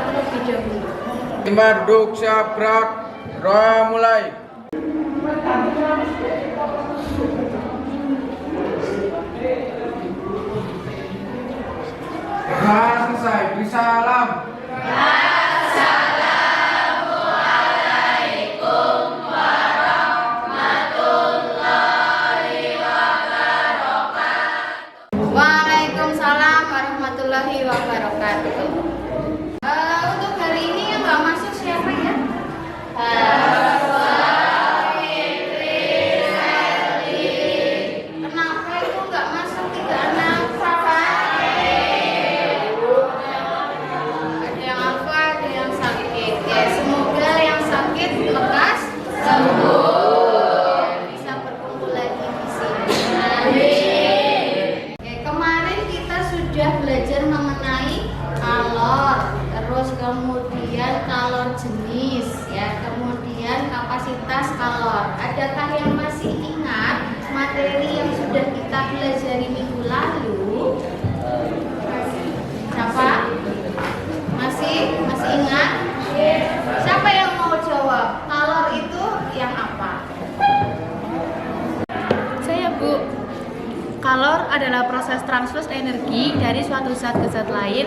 terlebih dahulu. 5 duduk siap gerak. Roa mulai. Selesai. Bisalam. Waalaikumsalam warahmatullahi wabarakatuh. Untuk hari ini yang nggak masuk siapa ya? Kenapa itu nggak masuk 3 anak? Ada yang apa? Ada yang sakit. Ya, semoga yang sakit lekas sembuh. Bisa berkumpul lagi di sini. Kemarin kita sudah belajar mengenai kalor, terus kemudian kalor jenis, ya, kemudian kapasitas kalor. Adakah yang masih ingat materi yang sudah kita pelajari minggu lalu? Siapa? Masih ingat? Siapa yang mau jawab? Kalor itu yang apa? Saya, Bu. Kalor adalah proses transfer energi dari suatu zat ke zat lain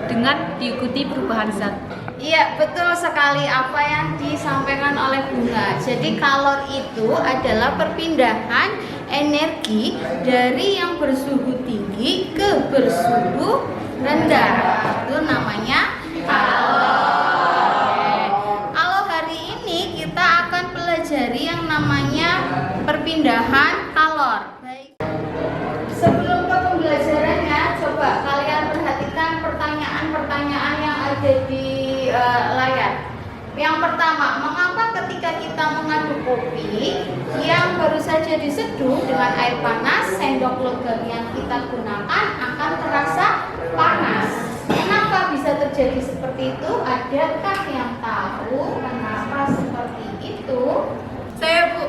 dengan diikuti perubahan zat. Iya, betul sekali apa yang disampaikan oleh Bunga. Jadi kalor itu adalah perpindahan energi dari yang bersuhu tinggi ke bersuhu rendah. Itu namanya kalor. Kalau hari ini kita akan pelajari yang namanya perpindahan kalor. Sebelum ke pembelajarannya, coba kalian perhatikan pertanyaan-pertanyaan yang ada di layar. Yang pertama, mengapa ketika kita mengaduk kopi yang baru saja diseduh dengan air panas, sendok logam yang kita gunakan akan terasa panas? Kenapa bisa terjadi seperti itu? Adakah yang tahu kenapa seperti itu? Saya, Bu.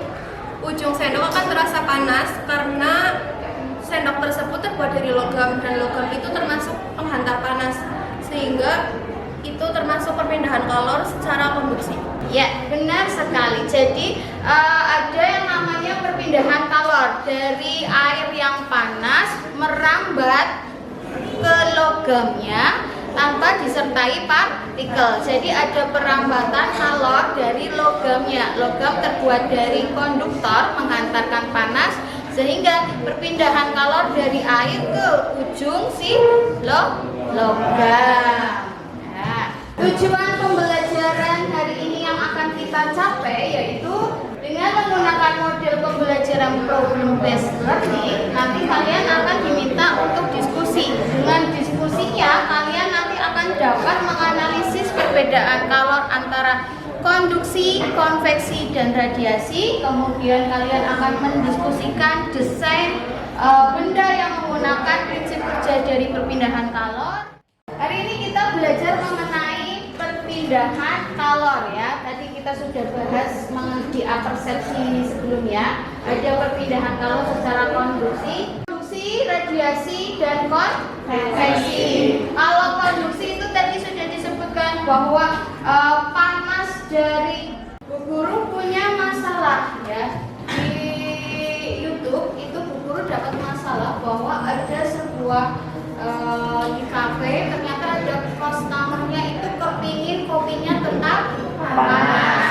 Ujung sendok akan terasa panas karena sendok tersebut terbuat dari logam dan logam itu termasuk penghantar panas, sehingga itu termasuk perpindahan kalor secara konduksi. Ya, benar sekali. Jadi ada yang namanya perpindahan kalor dari air yang panas merambat ke logamnya tanpa disertai partikel. Jadi ada perambatan kalor dari logamnya. Logam terbuat dari konduktor menghantarkan panas, sehingga perpindahan kalor dari air ke ujung si logam. Nah, tujuan pembelajaran hari ini yang akan kita capai yaitu dengan menggunakan model pembelajaran problem based learning. Nanti kalian akan diminta untuk diskusi. Dengan diskusinya kalian nanti akan dapat menganalisis perbedaan kalor antara konduksi, konveksi, dan radiasi. Kemudian kalian akan mendiskusikan desain benda yang menggunakan prinsip kerja dari perpindahan kalor. Hari ini kita belajar mengenai perpindahan kalor, ya. Tadi kita sudah bahas di upper sesi sebelumnya. Ada perpindahan kalor secara konduksi, radiasi, dan konveksi. Kalau konduksi itu tadi sudah disebutkan bahwa panas dari Bu Guru punya masalah, ya. Di YouTube itu Bu Guru dapat masalah bahwa ada sebuah di kafe ternyata ada customernya itu kepingin kopinya tetap panas.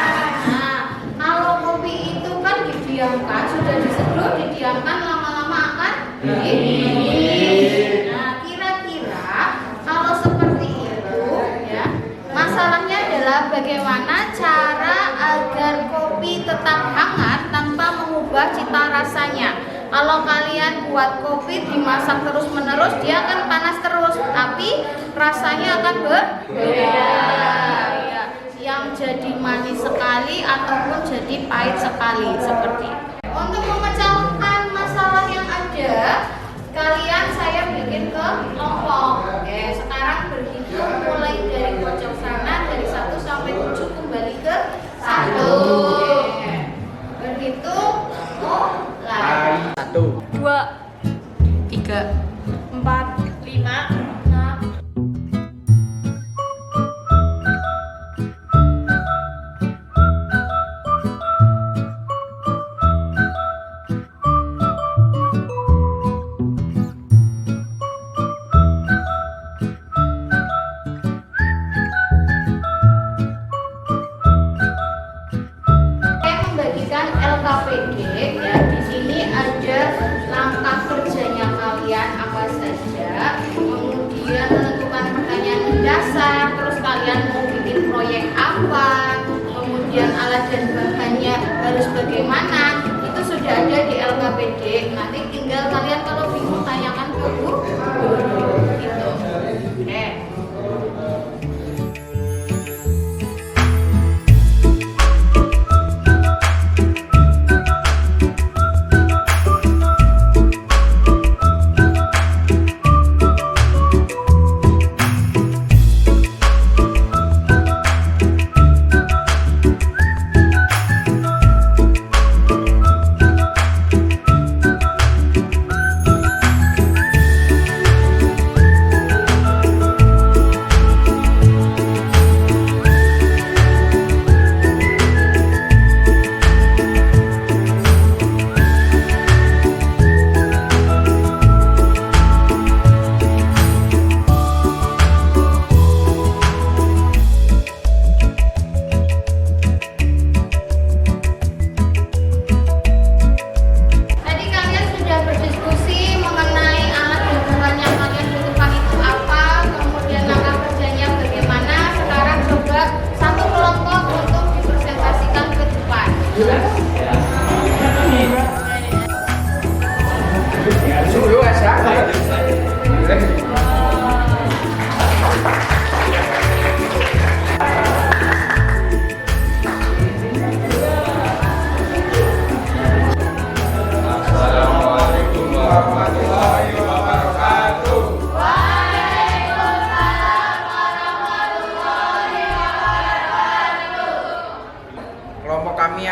Nah, kalau kopi itu kan didiamkan, sudah diseduh, didiamkan lama-lama akan dingin. Nah, kira-kira kalau seperti itu, ya, masalahnya adalah bagaimana cara agar kopi tetap hangat tanpa mengubah cita rasanya. Kalau kalian buat kopi dimasak terus-menerus, dia akan panas terus, tapi rasanya akan berbeda. Ya, yang jadi manis sekali ataupun jadi pahit sekali, seperti itu. Untuk memecahkan masalah yang ada, kalian saya bikin ke kelompok. Oke, sekarang berhitung mulai dari pojok sana dari 1 sampai 7 kembali ke 1. Berhitung mulai. 1, 2, 3, 4, 5, 6.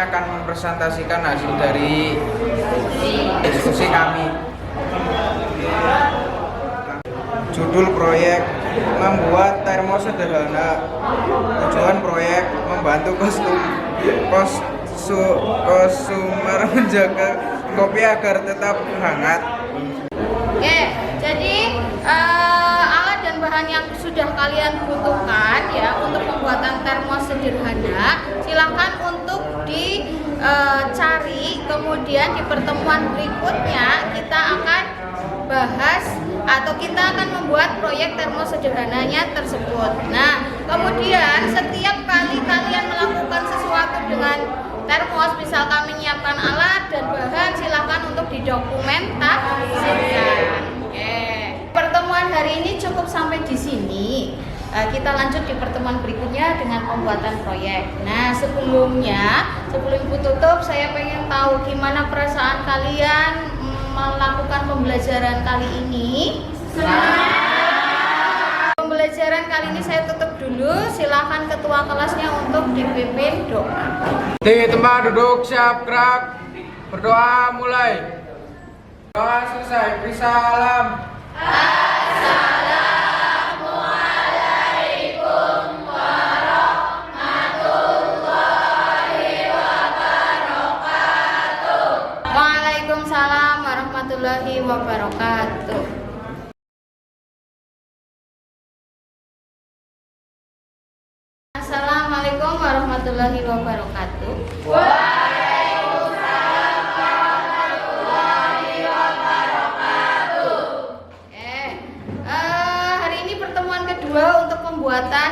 akan mempresentasikan hasil dari diskusi kami. Judul proyek membuat termos sederhana. Tujuan proyek membantu konsumer menjaga kopi agar tetap hangat. Oke, jadi alat dan bahan yang sudah kalian butuhkan ya untuk pembuatan termos sederhana, silakan untuk dicari. Kemudian di pertemuan berikutnya kita akan bahas atau kita akan membuat proyek termos sederhananya tersebut. Nah, kemudian setiap kali kalian melakukan sesuatu dengan termos, misalkan menyiapkan alat dan bahan, silakan untuk didokumentasikan. Oke. Pertemuan hari ini cukup sampai di sini. Kita lanjut di pertemuan berikutnya dengan pembuatan proyek. Nah, sebelum Ibu tutup, saya pengen tahu gimana perasaan kalian melakukan pembelajaran kali ini. Pembelajaran kali ini saya tutup dulu. Silakan ketua kelasnya untuk dipimpin doa. Di tempat duduk siap gerak. Berdoa mulai. Doa selesai. Beri salam. Assalamualaikum warahmatullahi wabarakatuh. Waalaikumsalam warahmatullahi wabarakatuh. Assalamualaikum warahmatullahi wabarakatuh. Waalaikumsalam warahmatullahi wabarakatuh. Hari ini pertemuan kedua untuk pembuatan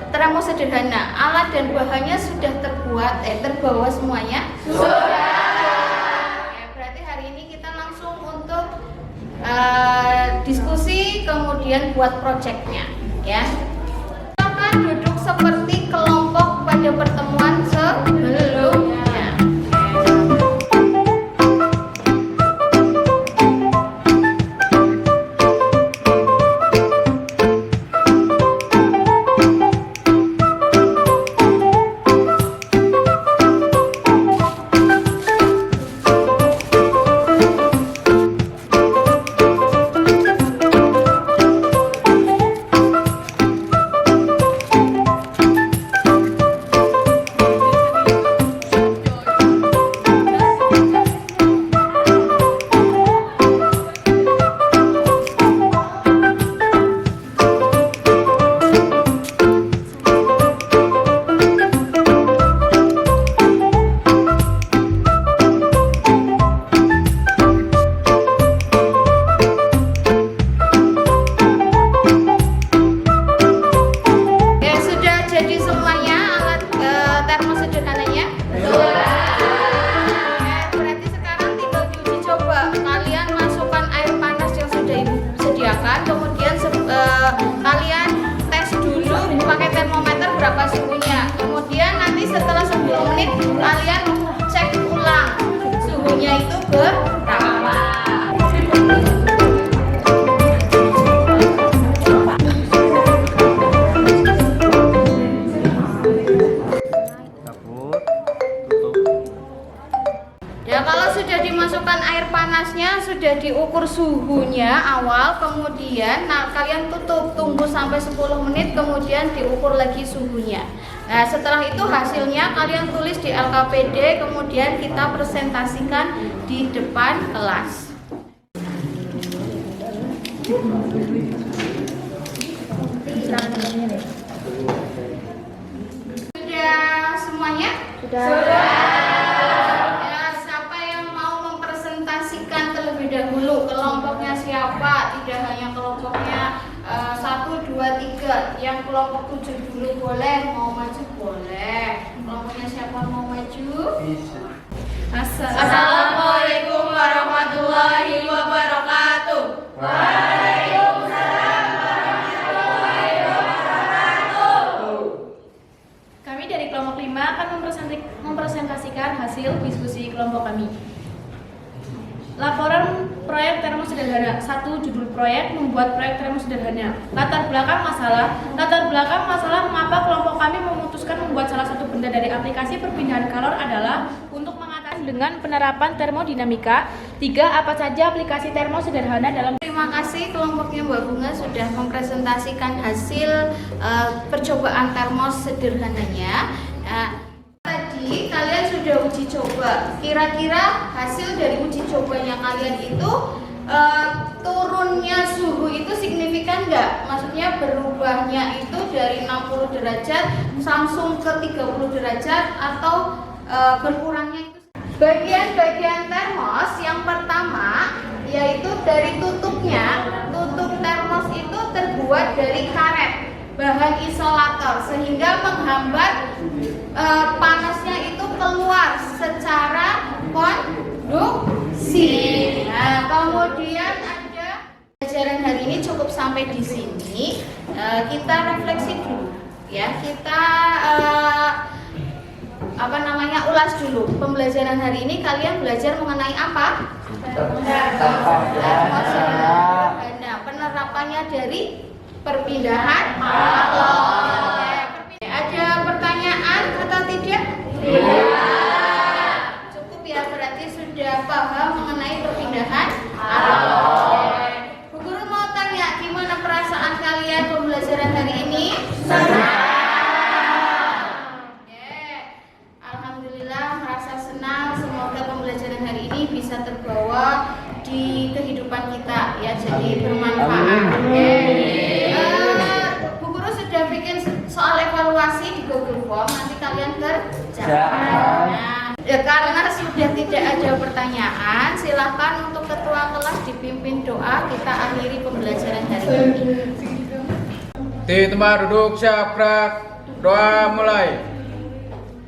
termos sederhana. Alat dan bahannya sudah terbawa semuanya? Sudah. Berarti hari ini kita langsung untuk diskusi, kemudian buat proyeknya, ya. Duduk seperti kelompok pada pertemuan sebelumnya. Kalian tes dulu pakai termometer berapa suhunya. Kemudian nanti setelah 10 menit kalian cek ulang suhunya itu berapa. Ya, kalau sudah dimasukkan air panasnya, sudah diukur suhunya awal, kemudian kalian tunggu sampai 10 menit, kemudian diukur lagi suhunya. Nah, setelah itu hasilnya kalian tulis di LKPD, kemudian kita presentasikan di depan kelas. Sudah semuanya? Sudah. Dahulu kelompoknya siapa, tidak hanya kelompoknya 1, 2, 3. Yang kelompok 7 dulu boleh, mau maju boleh. Kelompoknya siapa mau maju? Bisa. Assalamualaikum warahmatullahi wabarakatuh. Waalaikumsalam warahmatullahi wabarakatuh. Kami dari kelompok 5 akan mempresentasikan hasil diskusi kelompok kami. Laporan proyek proyek termo sederhana. 1. Judul proyek, membuat proyek termo sederhana. Latar belakang masalah mengapa kelompok kami memutuskan membuat salah satu benda dari aplikasi perpindahan kalor adalah untuk mengatasi dengan penerapan termodinamika. 3. Apa saja aplikasi termo sederhana dalam. Terima kasih kelompoknya Mbak Bunga sudah mempresentasikan hasil percobaan termos sederhananya. Tadi kalian sudah uji coba. Kira-kira hasil dari uji cobanya kalian itu turunnya suhu itu signifikan nggak? Maksudnya berubahnya itu dari 60 derajat langsung ke 30 derajat atau berkurangnya itu? Bagian-bagian termos yang pertama yaitu dari tutupnya. Tutup termos itu terbuat dari karet, bahan isolator, sehingga menghambat panasnya itu keluar secara konduksi. Nah, kemudian ada pelajaran hari ini cukup sampai di sini. Kita refleksi dulu, ya. Kita ulas dulu. Pembelajaran hari ini kalian belajar mengenai apa? Termos sederhana. Penerapannya dari perpindahan kalor. Ada pertanyaan atau tidak? Cukup ya, berarti sudah paham mengenai perpindahan kalor. Bu Guru mau tanya, gimana perasaan kalian pembelajaran hari ini? Senang. Alhamdulillah merasa senang. Semoga pembelajaran hari ini bisa terbawa di kehidupan kita, ya, jadi bermanfaat. Bu Guru sudah bikin soal evaluasi di Google Form, nanti kalian kerjakan. Nah, ya, karena sudah tidak ada pertanyaan, silakan untuk ketua kelas dipimpin doa. Kita akhiri pembelajaran hari ini. Tempat duduk siap gerak. Doa mulai.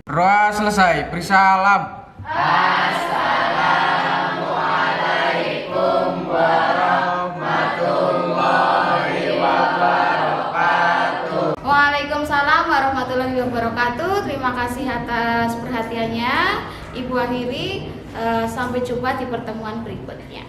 Doa selesai. Beri salam. Assalamualaikum warahmatullahi wabarakatuh. Waalaikumsalam warahmatullahi wabarakatuh. Terima kasih atas perhatiannya, Ibu akhiri. Sampai jumpa di pertemuan berikutnya.